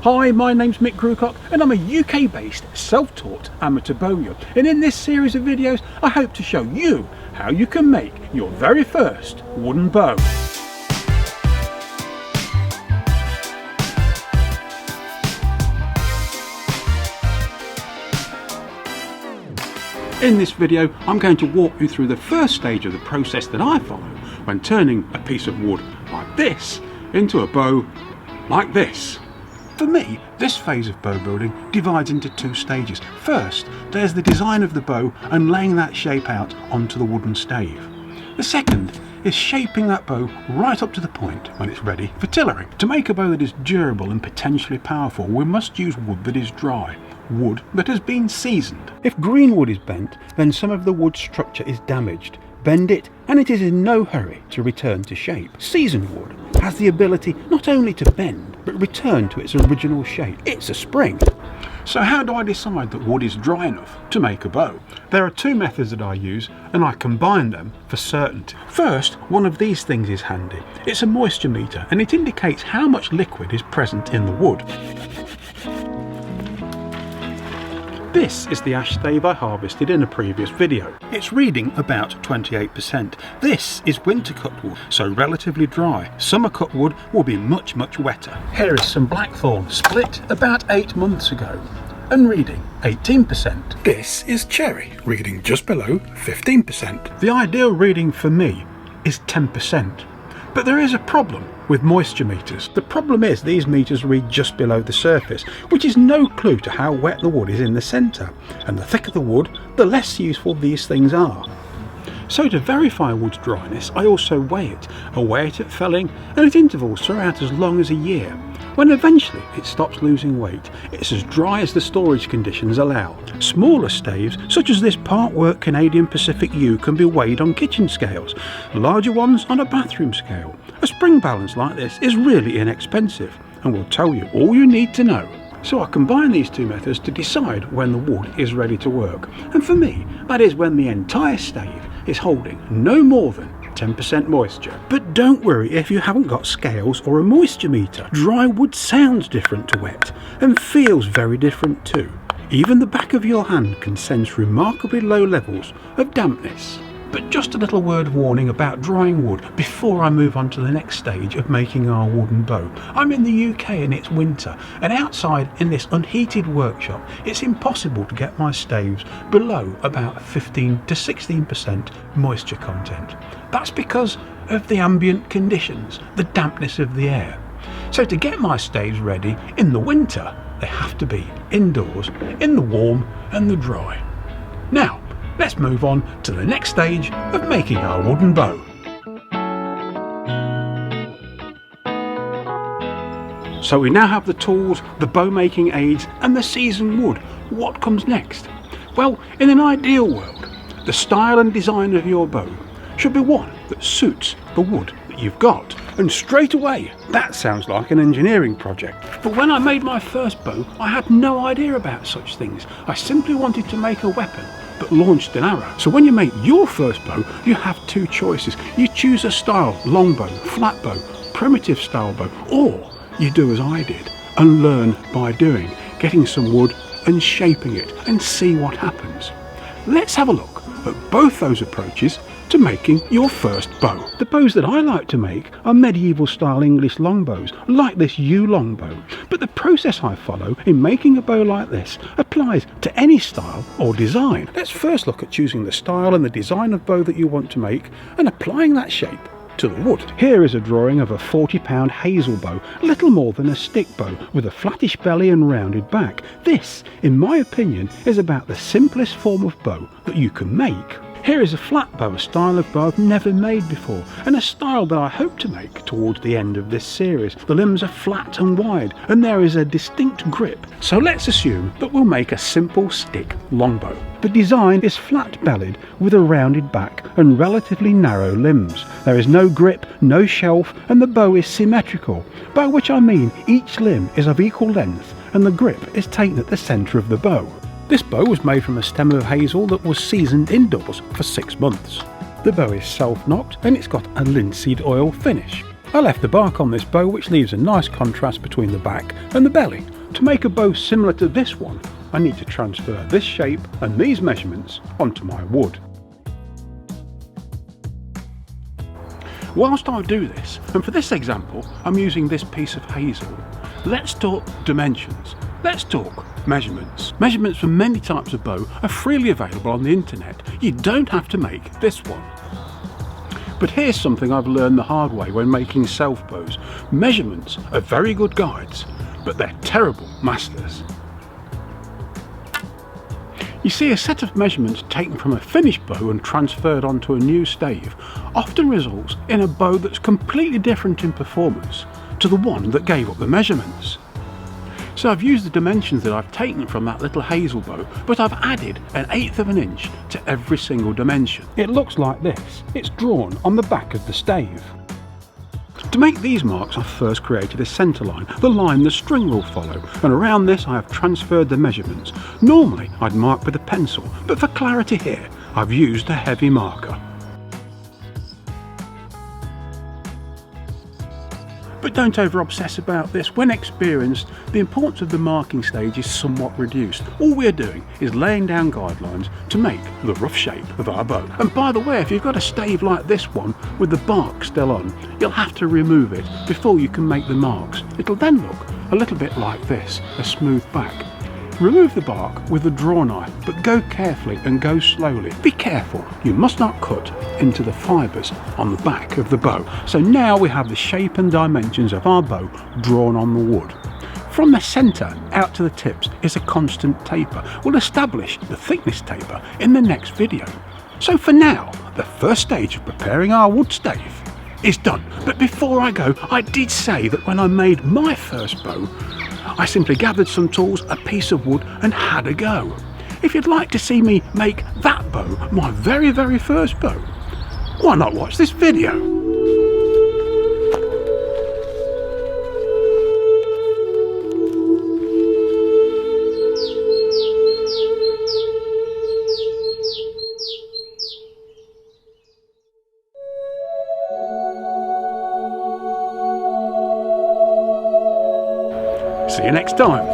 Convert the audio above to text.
Hi, my name's Mick Grewcock and I'm a UK-based self-taught amateur bowyer, and in this series of videos I hope to show you how you can make your very first wooden bow. In this video I'm going to walk you through the first stage of the process that I follow when turning a piece of wood like this into a bow like this. For me, this phase of bow building divides into two stages. First, there's the design of the bow and laying that shape out onto the wooden stave. The second is shaping that bow right up to the point when it's ready for tillering. To make a bow that is durable and potentially powerful, we must use wood that is dry, wood that has been seasoned. If green wood is bent, then some of the wood structure is damaged. Bend it and it is in no hurry to return to shape. Seasoned wood has the ability not only to bend, but return to its original shape. It's a spring. So how do I decide that wood is dry enough to make a bow? There are two methods that I use, and I combine them for certainty. First, one of these things is handy. It's a moisture meter, and it indicates how much liquid is present in the wood. This is the ash stave I harvested in a previous video. It's reading about 28%. This is winter cut wood, so relatively dry. Summer cut wood will be much wetter. Here is some blackthorn, split about 8 months ago and reading 18%. This is cherry, reading just below 15%. The ideal reading for me is 10%. But there is a problem with moisture meters. The problem is these meters read just below the surface, which is no clue to how wet the wood is in the centre, and the thicker the wood, the less useful these things are. So to verify wood's dryness, I also weigh it. I weigh it at felling and at intervals throughout as long as a year. When eventually it stops losing weight, it's as dry as the storage conditions allow. Smaller staves, such as this part-work Canadian Pacific U, can be weighed on kitchen scales, larger ones on a bathroom scale. A spring balance like this is really inexpensive and will tell you all you need to know. So I combine these two methods to decide when the wood is ready to work, and for me that is when the entire stave is holding no more than 10% moisture. But don't worry if you haven't got scales or a moisture meter. Dry wood sounds different to wet and feels very different too. Even the back of your hand can sense remarkably low levels of dampness. But just a little word of warning about drying wood before I move on to the next stage of making our wooden bow. I'm in the UK and it's winter, and outside in this unheated workshop it's impossible to get my staves below about 15 to 16% moisture content. That's because of the ambient conditions, the dampness of the air. So to get my staves ready in the winter, they have to be indoors, in the warm and the dry. Now, let's move on to the next stage of making our wooden bow. So we now have the tools, the bow making aids and the seasoned wood. What comes next? Well, in an ideal world, the style and design of your bow should be one that suits the wood that you've got. And straight away, that sounds like an engineering project. But when I made my first bow, I had no idea about such things. I simply wanted to make a weapon that launched an arrow. So when you make your first bow, you have two choices. You choose a style, longbow, flatbow, primitive style bow, or you do as I did and learn by doing, getting some wood and shaping it and see what happens. Let's have a look at both those approaches to making your first bow. The bows that I like to make are medieval style English longbows, like this U longbow. But the process I follow in making a bow like this applies to any style or design. Let's first look at choosing the style and the design of bow that you want to make and applying that shape to the wood. Here is a drawing of a 40-pound hazel bow, little more than a stick bow, with a flattish belly and rounded back. This, in my opinion, is about the simplest form of bow that you can make. Here is a flatbow, a style of bow I've never made before, and a style that I hope to make towards the end of this series. The limbs are flat and wide, and there is a distinct grip. So let's assume that we'll make a simple stick longbow. The design is flat-bellied with a rounded back and relatively narrow limbs. There is no grip, no shelf, and the bow is symmetrical, by which I mean each limb is of equal length and the grip is taken at the centre of the bow. This bow was made from a stem of hazel that was seasoned indoors for 6 months. The bow is self-knocked and it's got a linseed oil finish. I left the bark on this bow, which leaves a nice contrast between the back and the belly. To make a bow similar to this one, I need to transfer this shape and these measurements onto my wood. Whilst I do this, and for this example I'm using this piece of hazel, let's talk dimensions. Let's talk measurements. Measurements for many types of bow are freely available on the internet. You don't have to make this one. But here's something I've learned the hard way when making self bows. Measurements are very good guides, but they're terrible masters. You see, a set of measurements taken from a finished bow and transferred onto a new stave often results in a bow that's completely different in performance to the one that gave up the measurements. So I've used the dimensions that I've taken from that little hazel bow, but I've added 1/8 of an inch to every single dimension. It looks like this. It's drawn on the back of the stave. To make these marks, I've first created a centre line, the line the string will follow, and around this I have transferred the measurements. Normally I'd mark with a pencil, but for clarity here I've used a heavy marker. But don't over-obsess about this. When experienced, the importance of the marking stage is somewhat reduced. All we're doing is laying down guidelines to make the rough shape of our bow. And by the way, if you've got a stave like this one with the bark still on, you'll have to remove it before you can make the marks. It'll then look a little bit like this, a smooth back. Remove the bark with a draw knife, but go carefully and go slowly. Be careful, you must not cut into the fibres on the back of the bow. So now we have the shape and dimensions of our bow drawn on the wood. From the centre out to the tips is a constant taper. We'll establish the thickness taper in the next video. So for now, the first stage of preparing our wood stave is done. But before I go, I did say that when I made my first bow, I simply gathered some tools, a piece of wood and had a go. If you'd like to see me make that bow my very first bow, why not watch this video? See you next time.